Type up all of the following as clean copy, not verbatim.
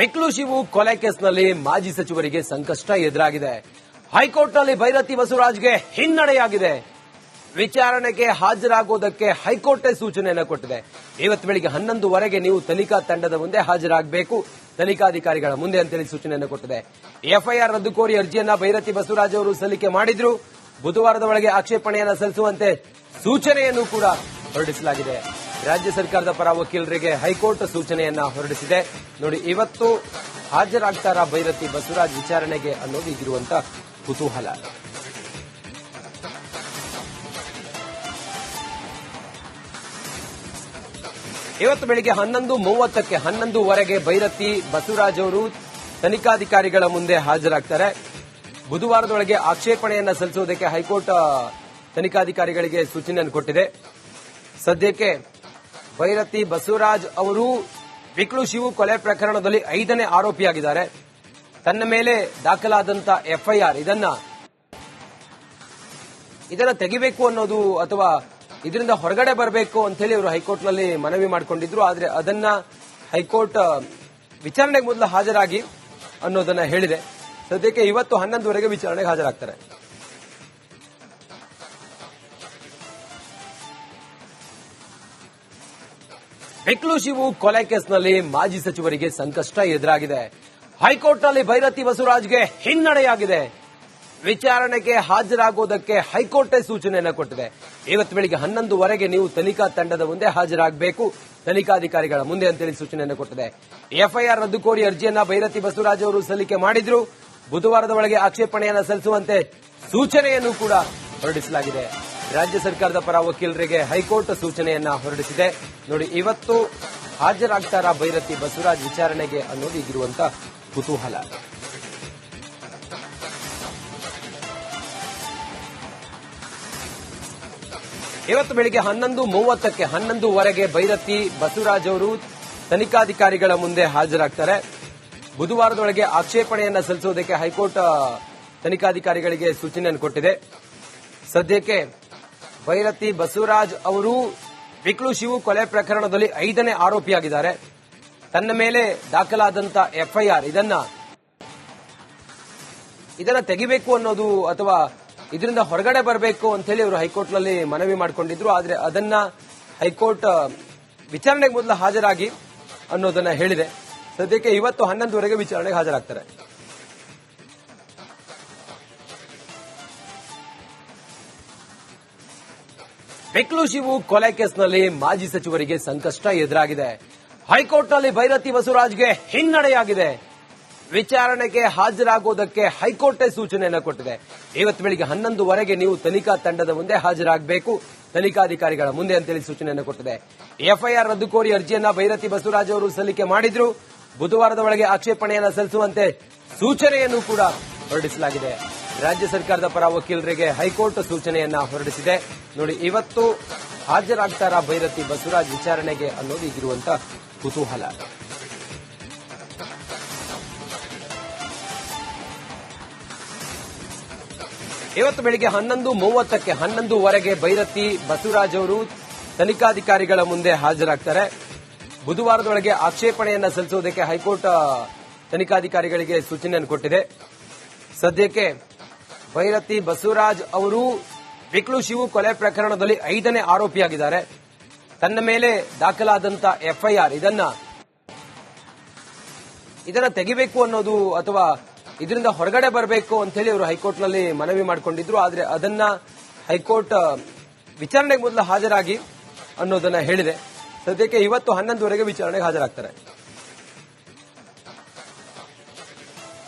ಪಿಕ್ಲು ಶಿವು ಕೊಲೆ ಕೇಸ್ನಲ್ಲಿ ಮಾಜಿ ಸಚಿವರಿಗೆ ಸಂಕಷ್ಟ ಎದುರಾಗಿದೆ. ಹೈಕೋರ್ಟ್ನಲ್ಲಿ ಭೈರತಿ ಬಸವರಾಜ್ಗೆ ಹಿನ್ನಡೆಯಾಗಿದೆ. ವಿಚಾರಣೆಗೆ ಹಾಜರಾಗುವುದಕ್ಕೆ ಹೈಕೋರ್ಟೇ ಸೂಚನೆಯನ್ನು ಕೊಟ್ಟಿದೆ. ಇವತ್ತು ಬೆಳಿಗ್ಗೆ 11:00ವರೆಗೆ ನೀವು ತನಿಖಾ ತಂಡದ ಮುಂದೆ ಹಾಜರಾಗಬೇಕು, ತನಿಖಾಧಿಕಾರಿಗಳ ಮುಂದೆ ಅಂತೇಳಿ ಸೂಚನೆಯನ್ನು ಕೊಟ್ಟಿದೆ. ಎಫ್ಐಆರ್ ರದ್ದು ಕೋರಿ ಅರ್ಜಿಯನ್ನ ಭೈರತಿ ಬಸವರಾಜ್ ಅವರು ಸಲ್ಲಿಕೆ ಮಾಡಿದ್ರು. ಬುಧವಾರದ ಒಳಗೆ ಆಕ್ಷೇಪಣೆಯನ್ನು ಸಲ್ಲಿಸುವಂತೆ ಸೂಚನೆಯನ್ನು ಕೂಡ ಹೊರಡಿಸಲಾಗಿದೆ. ರಾಜ್ಯ ಸರ್ಕಾರದ ಪರ ವಕೀಲರಿಗೆ ಹೈಕೋರ್ಟ್ ಸೂಚನೆಯನ್ನ ಹೊರಡಿಸಿದೆ. ನೋಡಿ, ಇವತ್ತು ಹಾಜರಾಗ್ತಾರಾ ಭೈರತಿ ಬಸವರಾಜ್ ವಿಚಾರಣೆಗೆ ಅನ್ನೋದು ಈಗಿರುವಂತ ಕುತೂಹಲ. ಇವತ್ತು ಬೆಳಿಗ್ಗೆ 11:30ಕ್ಕೆ 11:00ವರೆಗೆ ಭೈರತಿ ಬಸವರಾಜ್ ಅವರು ತನಿಖಾಧಿಕಾರಿಗಳ ಮುಂದೆ ಹಾಜರಾಗ್ತಾರೆ. ಬುಧವಾರದೊಳಗೆ ಆಕ್ಷೇಪಣೆಯನ್ನ ಸಲ್ಲಿಸುವುದಕ್ಕೆ ಹೈಕೋರ್ಟ್ ತನಿಖಾಧಿಕಾರಿಗಳಿಗೆ ಸೂಚನೆಯನ್ನು ಕೊಟ್ಟಿದೆ. ಸದ್ಯಕ್ಕೆ ಭೈರತಿ ಬಸವರಾಜ್ ಅವರು ಪಿಕ್ಲು ಶಿವು ಕೊಲೆ ಪ್ರಕರಣದಲ್ಲಿ 5ನೇ ಆರೋಪಿಯಾಗಿದ್ದಾರೆ. ತನ್ನ ಮೇಲೆ ದಾಖಲಾದಂತ ಎಫ್ಐಆರ್ ಇದನ್ನ ತೆಗಿಬೇಕು ಅನ್ನೋದು ಅಥವಾ ಇದರಿಂದ ಹೊರಗಡೆ ಬರಬೇಕು ಅಂತ ಹೇಳಿ ಅವರು ಹೈಕೋರ್ಟ್ನಲ್ಲಿ ಮನವಿ ಮಾಡಿಕೊಂಡಿದ್ರು. ಆದರೆ ಅದನ್ನ ಹೈಕೋರ್ಟ್ ವಿಚಾರಣೆಗೆ ಮೊದಲು ಹಾಜರಾಗಿ ಅನ್ನೋದನ್ನ ಹೇಳಿದೆ. ಸದ್ಯಕ್ಕೆ ಇವತ್ತು 11:00ವರೆಗೆ ವಿಚಾರಣೆಗೆ ಹಾಜರಾಗ್ತಾರೆ. ಪಿಕ್ಲು ಶಿವು ಕೊಲೆ ಕೇಸ್ನಲ್ಲಿ ಮಾಜಿ ಸಚಿವರಿಗೆ ಸಂಕಷ್ಟ ಎದುರಾಗಿದೆ. ಹೈಕೋರ್ಟ್ನಲ್ಲಿ ಭೈರತಿ ಬಸವರಾಜ್ಗೆ ಹಿನ್ನಡೆಯಾಗಿದೆ. ವಿಚಾರಣೆಗೆ ಹಾಜರಾಗುವುದಕ್ಕೆ ಹೈಕೋರ್ಟೇ ಸೂಚನೆಯನ್ನು ಕೊಟ್ಟಿದೆ. ಇವತ್ತು ಬೆಳಿಗ್ಗೆ 11:00ವರೆಗೆ ನೀವು ತನಿಖಾ ತಂಡದ ಮುಂದೆ ಹಾಜರಾಗಬೇಕು, ತನಿಖಾಧಿಕಾರಿಗಳ ಮುಂದೆ ಅಂತೇಳಿ ಸೂಚನೆಯನ್ನು ಕೊಟ್ಟಿದೆ. ಎಫ್ಐಆರ್ ರದ್ದು ಕೋರಿ ಅರ್ಜಿಯನ್ನ ಭೈರತಿ ಬಸವರಾಜ್ ಅವರು ಸಲ್ಲಿಕೆ ಮಾಡಿದ್ರು. ಬುಧವಾರದ ಒಳಗೆ ಆಕ್ಷೇಪಣೆಯನ್ನು ಸಲ್ಲಿಸುವಂತೆ ಸೂಚನೆಯನ್ನು ಕೂಡ ಹೊರಡಿಸಲಾಗಿದೆ. ರಾಜ್ಯ ಸರ್ಕಾರದ ಪರ ವಕೀಲರಿಗೆ ಹೈಕೋರ್ಟ್ ಸೂಚನೆಯನ್ನ ಹೊರಡಿಸಿದೆ. ನೋಡಿ, ಇವತ್ತು ಹಾಜರಾಗ್ತಾರಾ ಭೈರತಿ ಬಸವರಾಜ್ ವಿಚಾರಣೆಗೆ ಅನ್ನೋದು ಈಗಿರುವಂತ ಕುತೂಹಲ. ಇವತ್ತು ಬೆಳಿಗ್ಗೆ 11:30ಕ್ಕೆ 11:00ವರೆಗೆ ಭೈರತಿ ಬಸವರಾಜ್ ಅವರು ತನಿಖಾಧಿಕಾರಿಗಳ ಮುಂದೆ ಹಾಜರಾಗ್ತಾರೆ. ಬುಧವಾರದೊಳಗೆ ಆಕ್ಷೇಪಣೆಯನ್ನ ಸಲ್ಲಿಸುವುದಕ್ಕೆ ಹೈಕೋರ್ಟ್ ತನಿಖಾಧಿಕಾರಿಗಳಿಗೆ ಸೂಚನೆಯನ್ನು ಕೊಟ್ಟಿದೆ. ಸದ್ಯಕ್ಕೆ ಭೈರತಿ ಬಸವರಾಜ್ ಅವರು ಪಿಕ್ಲು ಶಿವು ಕೊಲೆ ಪ್ರಕರಣದಲ್ಲಿ 5ನೇ ಆರೋಪಿಯಾಗಿದ್ದಾರೆ. ತನ್ನ ಮೇಲೆ ದಾಖಲಾದಂತ ಎಫ್ಐಆರ್ ಇದನ್ನ ತೆಗಿಬೇಕು ಅನ್ನೋದು ಅಥವಾ ಇದರಿಂದ ಹೊರಗಡೆ ಬರಬೇಕು ಅಂತ ಹೇಳಿ ಅವರು ಹೈಕೋರ್ಟ್ನಲ್ಲಿ ಮನವಿ ಮಾಡಿಕೊಂಡಿದ್ರು. ಆದರೆ ಅದನ್ನ ಹೈಕೋರ್ಟ್ ವಿಚಾರಣೆಗೆ ಮೊದಲು ಹಾಜರಾಗಿ ಅನ್ನೋದನ್ನ ಹೇಳಿದೆ. ಸದ್ಯಕ್ಕೆ ಇವತ್ತು 11:00ವರೆಗೆ ವಿಚಾರಣೆಗೆ ಹಾಜರಾಗ್ತಾರೆ. ಪಿಕ್ಲು ಶಿವು ಕೊಲೆ ಕೇಸ್ನಲ್ಲಿ ಮಾಜಿ ಸಚಿವರಿಗೆ ಸಂಕಷ್ಟ ಎದುರಾಗಿದೆ. ಹೈಕೋರ್ಟ್ನಲ್ಲಿ ಭೈರತಿ ಬಸವರಾಜ್ಗೆ ಹಿನ್ನಡೆಯಾಗಿದೆ. ವಿಚಾರಣೆಗೆ ಹಾಜರಾಗುವುದಕ್ಕೆ ಹೈಕೋರ್ಟೇ ಸೂಚನೆಯನ್ನು ಕೊಟ್ಟಿದೆ. ಇವತ್ತು ಬೆಳಿಗ್ಗೆ 11:00ವರೆಗೆ ನೀವು ತನಿಖಾ ತಂಡದ ಮುಂದೆ ಹಾಜರಾಗಬೇಕು, ತನಿಖಾಧಿಕಾರಿಗಳ ಮುಂದೆ ಅಂತೇಳಿ ಸೂಚನೆಯನ್ನು ಕೊಟ್ಟಿದೆ. ಎಫ್ಐಆರ್ ರದ್ದು ಕೋರಿ ಅರ್ಜಿಯನ್ನ ಭೈರತಿ ಬಸವರಾಜ್ ಅವರು ಸಲ್ಲಿಕೆ ಮಾಡಿದ್ರು. ಬುಧವಾರದ ಒಳಗೆ ಆಕ್ಷೇಪಣೆಯನ್ನು ಸಲ್ಲಿಸುವಂತೆ ಸೂಚನೆಯನ್ನು ಕೂಡ ಹೊರಡಿಸಲಾಗಿದೆ. ರಾಜ್ಯ ಸರ್ಕಾರದ ಪರ ವಕೀಲರಿಗೆ ಹೈಕೋರ್ಟ್ ಸೂಚನೆಯನ್ನ ಹೊರಡಿಸಿದೆ. ನೋಡಿ, ಇವತ್ತು ಹಾಜರಾಗ್ತಾರಾ ಭೈರತಿ ಬಸವರಾಜ್ ವಿಚಾರಣೆಗೆ ಅನ್ನೋದು ಈಗಿರುವಂತ ಕುತೂಹಲ. ಇವತ್ತು ಬೆಳಿಗ್ಗೆ 11:30ಕ್ಕೆ 11:00ವರೆಗೆ ಭೈರತಿ ಬಸವರಾಜ್ ಅವರು ತನಿಖಾಧಿಕಾರಿಗಳ ಮುಂದೆ ಹಾಜರಾಗ್ತಾರೆ. ಬುಧವಾರದೊಳಗೆ ಆಕ್ಷೇಪಣೆಯನ್ನ ಸಲ್ಲಿಸುವುದಕ್ಕೆ ಹೈಕೋರ್ಟ್ ತನಿಖಾಧಿಕಾರಿಗಳಿಗೆ ಸೂಚನೆಯನ್ನು ಕೊಟ್ಟಿದೆ. ಸದ್ಯಕ್ಕೆ ಭೈರತಿ ಬಸವರಾಜ್ ಅವರು ಪಿಕ್ಲು ಶಿವು ಕೊಲೆ ಪ್ರಕರಣದಲ್ಲಿ 5ನೇ ಆರೋಪಿಯಾಗಿದ್ದಾರೆ. ತನ್ನ ಮೇಲೆ ದಾಖಲಾದಂತ ಎಫ್ಐಆರ್ ಇದನ್ನ ತೆಗಿಬೇಕು ಅನ್ನೋದು ಅಥವಾ ಇದರಿಂದ ಹೊರಗಡೆ ಬರಬೇಕು ಅಂತ ಹೇಳಿ ಅವರು ಹೈಕೋರ್ಟ್ನಲ್ಲಿ ಮನವಿ ಮಾಡಿಕೊಂಡಿದ್ರು. ಆದರೆ ಅದನ್ನ ಹೈಕೋರ್ಟ್ ವಿಚಾರಣೆಗೆ ಮೊದಲು ಹಾಜರಾಗಿ ಅನ್ನೋದನ್ನ ಹೇಳಿದೆ. ಸದ್ಯಕ್ಕೆ ಇವತ್ತು 11:00ವರೆಗೆ ವಿಚಾರಣೆಗೆ ಹಾಜರಾಗ್ತಾರೆ.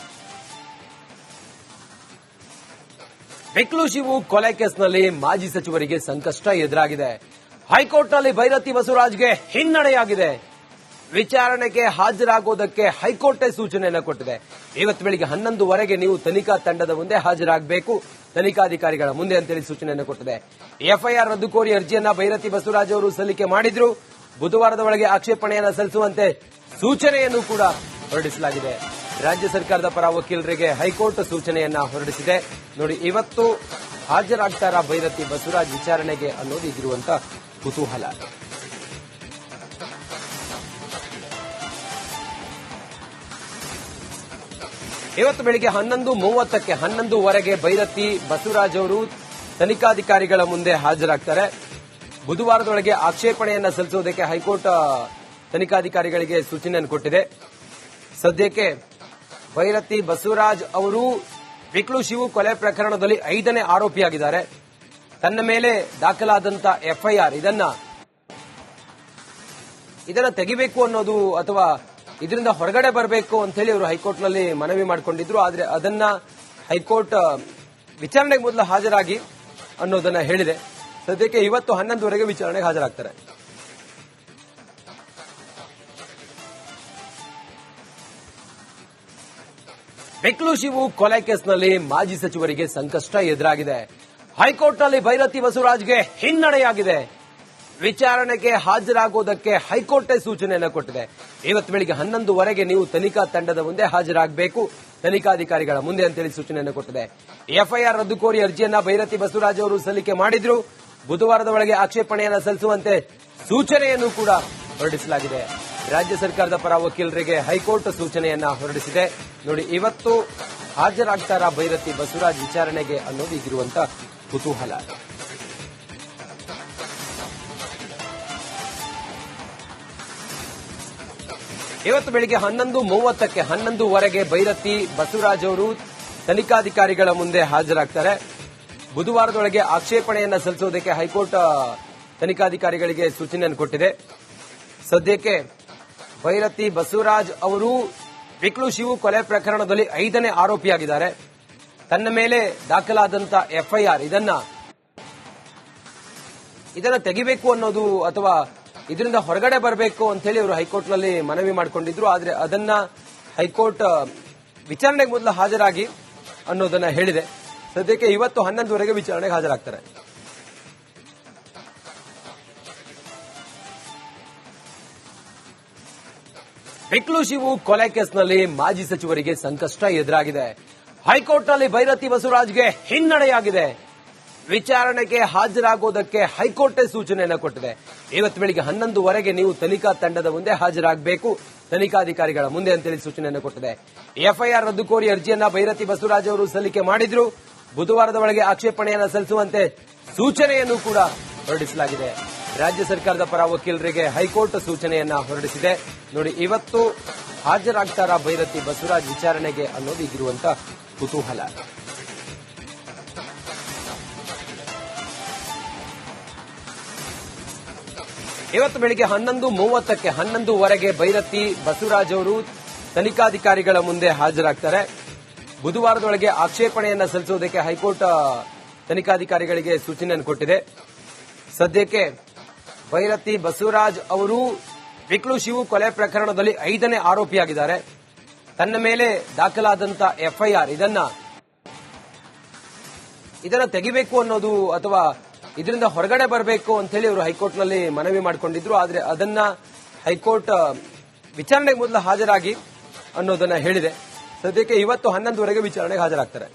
ಪಿಕ್ಲು ಶಿವು ಕೊಲೆ ಕೇಸ್ನಲ್ಲಿ ಮಾಜಿ ಸಚಿವರಿಗೆ ಸಂಕಷ್ಟ ಎದುರಾಗಿದೆ. ಹೈಕೋರ್ಟ್ನಲ್ಲಿ ಭೈರತಿ ಬಸವರಾಜ್ಗೆ ಹಿನ್ನಡೆಯಾಗಿದೆ. ವಿಚಾರಣೆಗೆ ಹಾಜರಾಗುವುದಕ್ಕೆ ಹೈಕೋರ್ಟೇ ಸೂಚನೆಯನ್ನು ಕೊಟ್ಟಿದೆ. ಇವತ್ತು ಬೆಳಿಗ್ಗೆ 11:00ವರೆಗೆ ನೀವು ತನಿಖಾ ತಂಡದ ಮುಂದೆ ಹಾಜರಾಗಬೇಕು, ತನಿಖಾಧಿಕಾರಿಗಳ ಮುಂದೆ ಅಂತೇಳಿ ಸೂಚನೆಯನ್ನು ಕೊಟ್ಟಿದೆ. ಎಫ್ಐಆರ್ ರದ್ದು ಕೋರಿ ಅರ್ಜಿಯನ್ನ ಭೈರತಿ ಬಸವರಾಜ್ ಅವರು ಸಲ್ಲಿಕೆ ಮಾಡಿದ್ರು. ಬುಧವಾರದ ಒಳಗೆ ಆಕ್ಷೇಪಣೆಯನ್ನು ಸಲ್ಲಿಸುವಂತೆ ಸೂಚನೆಯನ್ನು ಕೂಡ ಹೊರಡಿಸಲಾಗಿದೆ. ರಾಜ್ಯ ಸರ್ಕಾರದ ಪರ ವಕೀಲರಿಗೆ ಹೈಕೋರ್ಟ್ ಸೂಚನೆಯನ್ನ ಹೊರಡಿಸಿದೆ. ನೋಡಿ, ಇವತ್ತು ಹಾಜರಾಗ್ತಾರಾ ಭೈರತಿ ಬಸವರಾಜ್ ವಿಚಾರಣೆಗೆ ಅನ್ನೋದು ಈಗಿರುವಂತ ಕುತೂಹಲ. ಇವತ್ತು ಬೆಳಿಗ್ಗೆ 11:30ಕ್ಕೆ 11:15 ಭೈರತಿ ಬಸವರಾಜ್ ಅವರು ತನಿಖಾಧಿಕಾರಿಗಳ ಮುಂದೆ ಹಾಜರಾಗ್ತಾರೆ. ಬುಧವಾರದೊಳಗೆ ಆಕ್ಷೇಪಣೆಯನ್ನ ಸಲ್ಲಿಸುವುದಕ್ಕೆ ಹೈಕೋರ್ಟ್ ತನಿಖಾಧಿಕಾರಿಗಳಿಗೆ ಸೂಚನೆಯನ್ನು ಕೊಟ್ಟಿದೆ. ಸದ್ಯಕ್ಕೆ ಭೈರತಿ ಬಸವರಾಜ್ ಅವರು ವಿಕ್ಲು ಶಿವು ಕೊಲೆ ಪ್ರಕರಣದಲ್ಲಿ 5ನೇ ಆರೋಪಿಯಾಗಿದ್ದಾರೆ. ತನ್ನ ಮೇಲೆ ದಾಖಲಾದಂತ ಎಫ್ಐಆರ್ ಇದನ್ನ ತೆಗಿಬೇಕು ಅನ್ನೋದು ಅಥವಾ ಇದರಿಂದ ಹೊರಗಡೆ ಬರಬೇಕು ಅಂತ ಹೇಳಿ ಅವರು ಹೈಕೋರ್ಟ್ನಲ್ಲಿ ಮನವಿ ಮಾಡಿಕೊಂಡಿದ್ರು. ಆದ್ರೆ ಅದನ್ನ ಹೈಕೋರ್ಟ್ ವಿಚಾರಣೆಗೆ ಮೊದಲು ಹಾಜರಾಗಿ ಅನ್ನೋದನ್ನ ಹೇಳಿದೆ. ಸದ್ಯಕ್ಕೆ ಇವತ್ತು 11:00ವರೆಗೆ ವಿಚಾರಣೆಗೆ ಹಾಜರಾಗ್ತಾರೆ. ವಿಕ್ಲು ಶಿವು ಕೊಲೆ ಕೇಸ್ನಲ್ಲಿ ಮಾಜಿ ಸಚಿವರಿಗೆ ಸಂಕಷ್ಟ ಎದುರಾಗಿದೆ. ಹೈಕೋರ್ಟ್ನಲ್ಲಿ ಭೈರತಿ ಬಸವರಾಜ್ಗೆ ಹಿನ್ನಡೆಯಾಗಿದೆ. ವಿಚಾರಣೆಗೆ ಹಾಜರಾಗುವುದಕ್ಕೆ ಹೈಕೋರ್ಟೇ ಸೂಚನೆಯನ್ನು ಕೊಟ್ಟಿದೆ. ಇವತ್ತು ಬೆಳಿಗ್ಗೆ 11:00ವರೆಗೆ ನೀವು ತನಿಖಾ ತಂಡದ ಮುಂದೆ ಹಾಜರಾಗಬೇಕು, ತನಿಖಾಧಿಕಾರಿಗಳ ಮುಂದೆ ಅಂತೇಳಿ ಸೂಚನೆಯನ್ನು ಕೊಟ್ಟಿದೆ. ಎಫ್ಐಆರ್ ರದ್ದು ಕೋರಿ ಅರ್ಜಿಯನ್ನ ಭೈರತಿ ಬಸವರಾಜ್ ಅವರು ಸಲ್ಲಿಕೆ ಮಾಡಿದ್ರು. ಬುಧವಾರದ ಒಳಗೆ ಆಕ್ಷೇಪಣೆಯನ್ನು ಸಲ್ಲಿಸುವಂತೆ ಸೂಚನೆಯನ್ನು ಕೂಡ ಹೊರಡಿಸಲಾಗಿದೆ. ರಾಜ್ಯ ಸರ್ಕಾರದ ಪರ ವಕೀಲರಿಗೆ ಹೈಕೋರ್ಟ್ ಸೂಚನೆಯನ್ನ ಹೊರಡಿಸಿದೆ. ನೋಡಿ, ಇವತ್ತು ಹಾಜರಾಗ್ತಾರಾ ಭೈರತಿ ಬಸವರಾಜ್ ವಿಚಾರಣೆಗೆ ಅನ್ನೋದು ಈಗಿರುವಂತ ಕುತೂಹಲ. ಇವತ್ತು ಬೆಳಿಗ್ಗೆ 11:30ಕ್ಕೆ 11:15 ಭೈರತಿ ಬಸವರಾಜ್ ಅವರು ತನಿಖಾಧಿಕಾರಿಗಳ ಮುಂದೆ ಹಾಜರಾಗ್ತಾರೆ. ಬುಧವಾರದೊಳಗೆ ಆಕ್ಷೇಪಣೆಯನ್ನ ಸಲ್ಲಿಸುವುದಕ್ಕೆ ಹೈಕೋರ್ಟ್ ತನಿಖಾಧಿಕಾರಿಗಳಿಗೆ ಸೂಚನೆಯನ್ನು ಕೊಟ್ಟಿದೆ. ಸದ್ಯಕ್ಕೆ ಭೈರತಿ ಬಸವರಾಜ್ ಅವರು ವಿಕ್ಲು ಶಿವು ಕೊಲೆ ಪ್ರಕರಣದಲ್ಲಿ 5ನೇ ಆರೋಪಿಯಾಗಿದ್ದಾರೆ. ತನ್ನ ಮೇಲೆ ದಾಖಲಾದಂತ ಎಫ್ಐಆರ್ ಇದನ್ನ ತೆಗಿಬೇಕು ಅನ್ನೋದು ಅಥವಾ ಇದರಿಂದ ಹೊರಗಡೆ ಬರಬೇಕು ಅಂತ ಹೇಳಿ ಅವರು ಹೈಕೋರ್ಟ್ನಲ್ಲಿ ಮನವಿ ಮಾಡಿಕೊಂಡಿದ್ರು. ಆದ್ರೆ ಅದನ್ನ ಹೈಕೋರ್ಟ್ ವಿಚಾರಣೆಗೆ ಮೊದಲು ಹಾಜರಾಗಿ ಅನ್ನೋದನ್ನ ಹೇಳಿದೆ. ಸದ್ಯಕ್ಕೆ ಇವತ್ತು 11:00ವರೆಗೆ ವಿಚಾರಣೆಗೆ ಹಾಜರಾಗ್ತಾರೆ. ವಿಕ್ಲು ಶಿವು ಕೊಲೆ ಕೇಸ್ನಲ್ಲಿ ಮಾಜಿ ಸಚಿವರಿಗೆ ಸಂಕಷ್ಟ ಎದುರಾಗಿದೆ. ಹೈಕೋರ್ಟ್ನಲ್ಲಿ ಭೈರತಿ ಬಸವರಾಜ್ಗೆ ಹಿನ್ನಡೆಯಾಗಿದೆ. ವಿಚಾರಣೆಗೆ ಹಾಜರಾಗುವುದಕ್ಕೆ ಹೈಕೋರ್ಟೇ ಸೂಚನೆಯನ್ನು ಕೊಟ್ಟಿದೆ. ಇವತ್ತು ಬೆಳಿಗ್ಗೆ 11:00ವರೆಗೆ ನೀವು ತನಿಖಾ ತಂಡದ ಮುಂದೆ ಹಾಜರಾಗಬೇಕು, ತನಿಖಾಧಿಕಾರಿಗಳ ಮುಂದೆ ಅಂತೇಳಿ ಸೂಚನೆಯನ್ನು ಕೊಟ್ಟಿದೆ. ಎಫ್ಐಆರ್ ರದ್ದು ಕೋರಿ ಅರ್ಜಿಯನ್ನ ಭೈರತಿ ಬಸವರಾಜ್ ಅವರು ಸಲ್ಲಿಕೆ ಮಾಡಿದ್ರು. ಬುಧವಾರದ ಒಳಗೆ ಆಕ್ಷೇಪಣೆಯನ್ನು ಸಲ್ಲಿಸುವಂತೆ ಸೂಚನೆಯನ್ನು ಕೂಡ ಹೊರಡಿಸಲಾಗಿದೆ. ರಾಜ್ಯ ಸರ್ಕಾರದ ಪರ ವಕೀಲರಿಗೆ ಹೈಕೋರ್ಟ್ ಸೂಚನೆಯನ್ನ ಹೊರಡಿಸಿದೆ. ನೋಡಿ, ಇವತ್ತು ಹಾಜರಾಗ್ತಾರಾ ಭೈರತಿ ಬಸವರಾಜ್ ವಿಚಾರಣೆಗೆ ಅನ್ನೋದು ಈಗಿರುವಂತ ಕುತೂಹಲ. ಇವತ್ತು ಬೆಳಿಗ್ಗೆ 11:30ಕ್ಕೆ 11:15 ಭೈರತಿ ಬಸವರಾಜ್ ಅವರು ತನಿಖಾಧಿಕಾರಿಗಳ ಮುಂದೆ ಹಾಜರಾಗ್ತಾರೆ. ಬುಧವಾರದೊಳಗೆ ಆಕ್ಷೇಪಣೆಯನ್ನ ಸಲ್ಲಿಸುವುದಕ್ಕೆ ಹೈಕೋರ್ಟ್ ತನಿಖಾಧಿಕಾರಿಗಳಿಗೆ ಸೂಚನೆಯನ್ನು ಕೊಟ್ಟಿದೆ. ಸದ್ಯಕ್ಕೆ ಭೈರತಿ ಬಸವರಾಜ್ ಅವರು ವಿಕ್ಲು ಶಿವು ಕೊಲೆ ಪ್ರಕರಣದಲ್ಲಿ 5ನೇ ಆರೋಪಿಯಾಗಿದ್ದಾರೆ. ತನ್ನ ಮೇಲೆ ದಾಖಲಾದಂತ ಎಫ್ಐಆರ್ ಇದನ್ನ ತೆಗಿಬೇಕು ಅನ್ನೋದು ಅಥವಾ ಇದರಿಂದ ಹೊರಗಡೆ ಬರಬೇಕು ಅಂತ ಹೇಳಿ ಅವರು ಹೈಕೋರ್ಟ್ನಲ್ಲಿ ಮನವಿ ಮಾಡಿಕೊಂಡಿದ್ರು. ಆದ್ರೆ ಅದನ್ನ ಹೈಕೋರ್ಟ್ ವಿಚಾರಣೆಗೆ ಮೊದಲು ಹಾಜರಾಗಿ ಅನ್ನೋದನ್ನ ಹೇಳಿದೆ. ಸದ್ಯಕ್ಕೆ ಇವತ್ತು 11:00ವರೆಗೆ ವಿಚಾರಣೆಗೆ ಹಾಜರಾಗ್ತಾರೆ.